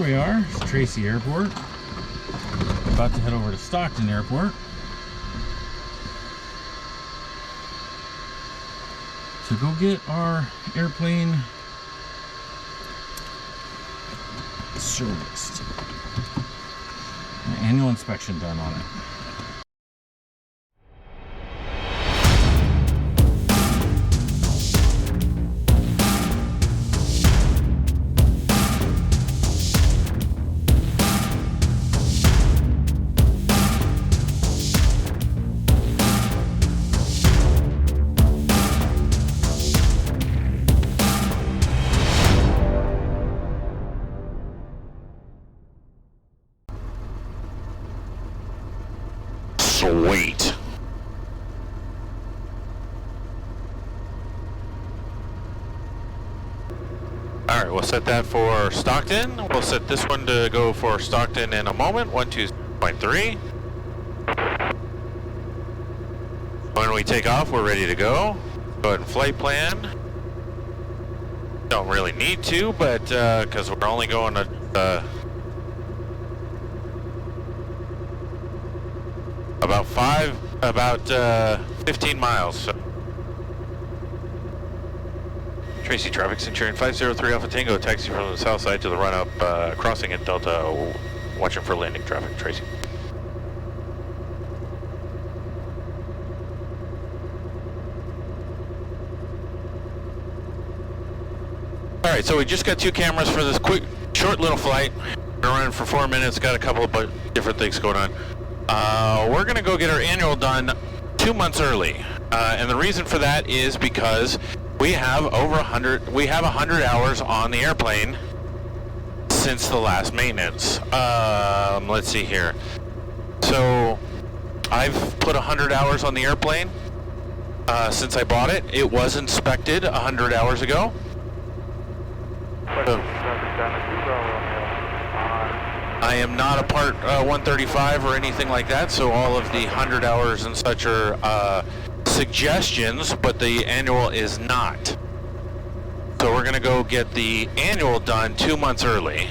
we are, it's Tracy Airport. About to head over to Stockton Airport to go get our airplane serviced. An annual inspection done on it. Sweet. Alright, we'll set that for Stockton. We'll set this one to go for Stockton in a moment. 1.2.3. When we take off, we're ready to go. Go ahead and flight plan. Don't really need to, but because we're only going to about 15 miles. So. Tracy, traffic Centurion 503 Alpha Tango, taxi from the south side to the run-up, crossing at Delta, watching for landing traffic. Tracy. Alright, so we just got 2 cameras for this quick, short little flight. We're running for 4 minutes, got a couple of different things going on. We're gonna go get our annual done 2 months early, and the reason for that is because we have over 100 hours on the airplane since the last maintenance. Let's see here. So I've put 100 hours on the airplane since I bought it. It was inspected 100 hours ago. So, I am not a Part 135 or anything like that, so all of the 100 hours and such are suggestions, but the annual is not. So we're going to go get the annual done 2 months early.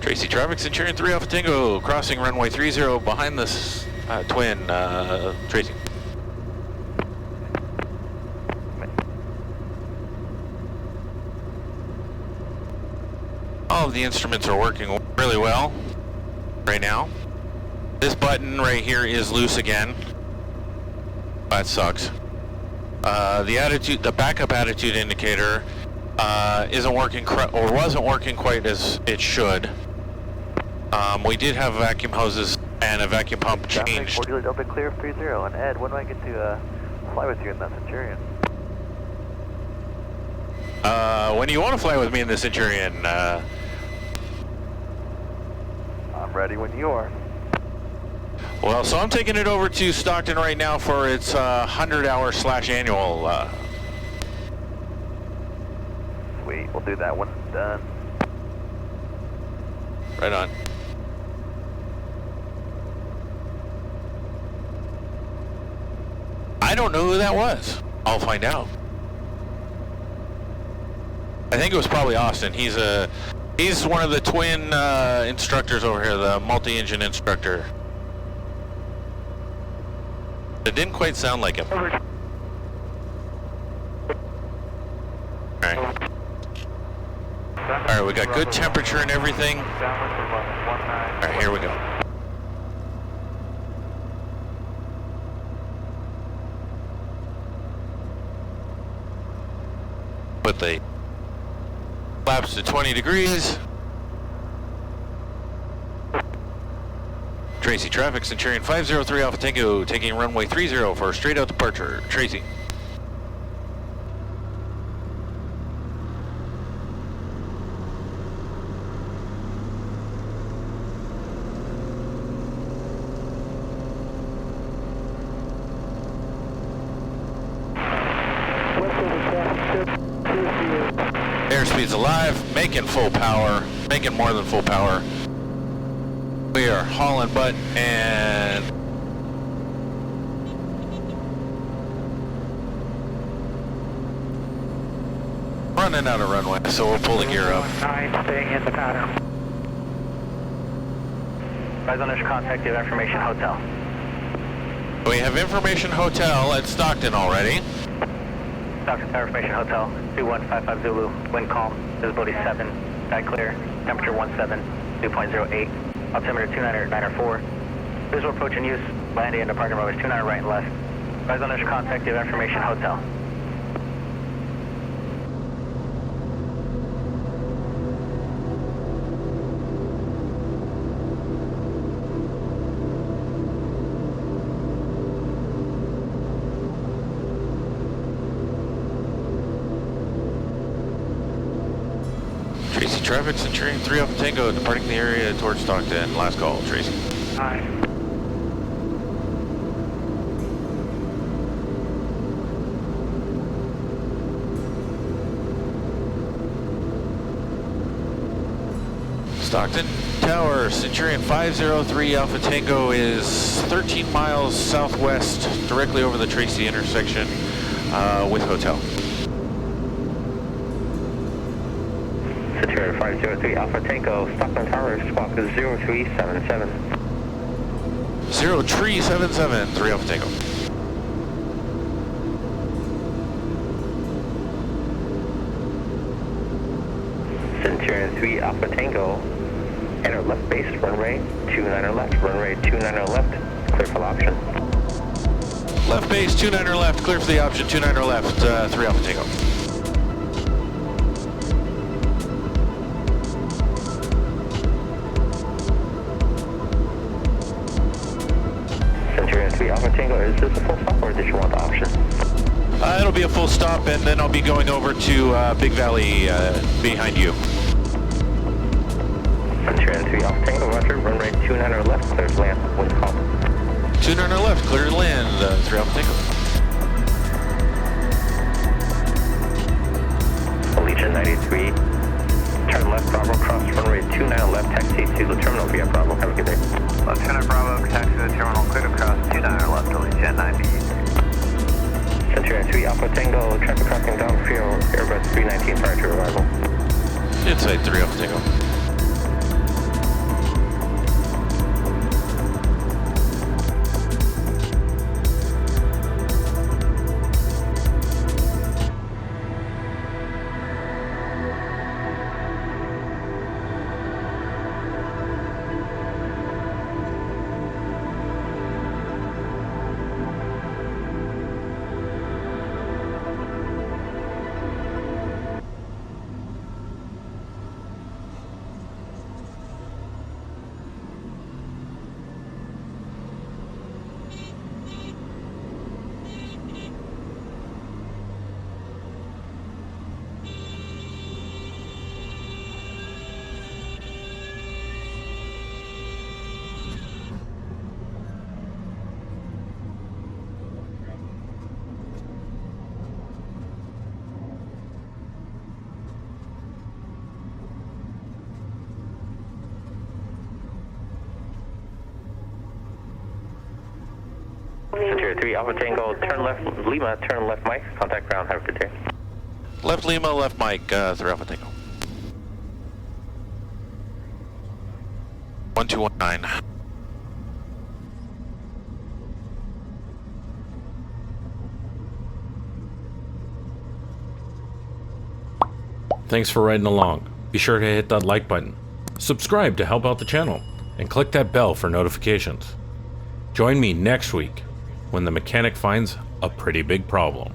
Tracy, traffic Centurion 3 Alpha Tango, crossing runway 30 behind this twin, Tracy. All of the instruments are working really well right now. This button right here is loose again. That sucks. The backup attitude indicator isn't working or wasn't working quite as it should. We did have vacuum hoses and a vacuum pump changed. Traffic, Delta clear 30, and Ed, when do I get to fly with you in that Centurion? When do you want to fly with me in the Centurion? I'm ready when you are. Well, so I'm taking it over to Stockton right now for its 100-hour / annual. Sweet, we'll do that when it's done. Right on. I don't know who that was. I'll find out. I think it was probably Austin. He's one of the twin instructors over here, the multi-engine instructor. It didn't quite sound like him. Alright. Alright, we got good temperature and everything. Alright, here we go. Put the flaps to 20 degrees. Tracy, traffic Centurion 503 Alpha Tango, taking runway 30 for a straight out departure. Tracy. Airspeed's alive, making full power, making more than full power. We are hauling butt and running out of runway, so we'll pull the gear up. 9, staying in the pattern. Rise on initial contact, you have information hotel. We have information hotel at Stockton already. Stockton Tower Information Hotel, 2155 Zulu, wind calm, visibility 7, sky clear, temperature 17, 2.08, altimeter 294. Visual approach in use, landing and departing runways 29 right and left. Rise on initial contact, you have information hotel. Tracy, traffic, Centurion 3 Alpha Tango, departing the area towards Stockton. Last call, Tracy. Aye. Stockton Tower, Centurion 503 Alpha Tango is 13 miles southwest, directly over the Tracy intersection with hotel. Centurion 503 Alpha Tango, Stockton Tower, squawk is 0377. 0377, 3 Alpha Tango. Centurion 3 Alpha Tango, enter left base, runway 29 left, runway 29 left, clear for the option. Left base, 29 left, clear for the option, 29 left, 3 Alpha Tango. Centurion 3 Alpha Tango, is this a full stop or did you want the option? It'll be a full stop, and then I'll be going over to Big Valley behind you. Centurion 3 Alpha Tango, roger, runway 29 left, clear to land, wind calm. 29 left, clear to land, 3 Alpha Tango. Allegiant 93, turn left, Bravo, cross runway 29 left, taxi to the terminal via Bravo, have a good day. Lieutenant Bravo, taxi to the terminal, clear to cross 29 left, Allegiant 93. Centurion 3 Alpha Tango, traffic crossing downfield, Airbus 319 prior to arrival. Inside 3 Alpha Tango. Centurion 3 Alpha Tango, turn left Lima, turn left Mike, contact ground, have a good day. Left Lima, left Mike, 3 Alpha Tango. 1219. Thanks for riding along. Be sure to hit that like button, subscribe to help out the channel, and click that bell for notifications. Join me next week when the mechanic finds a pretty big problem.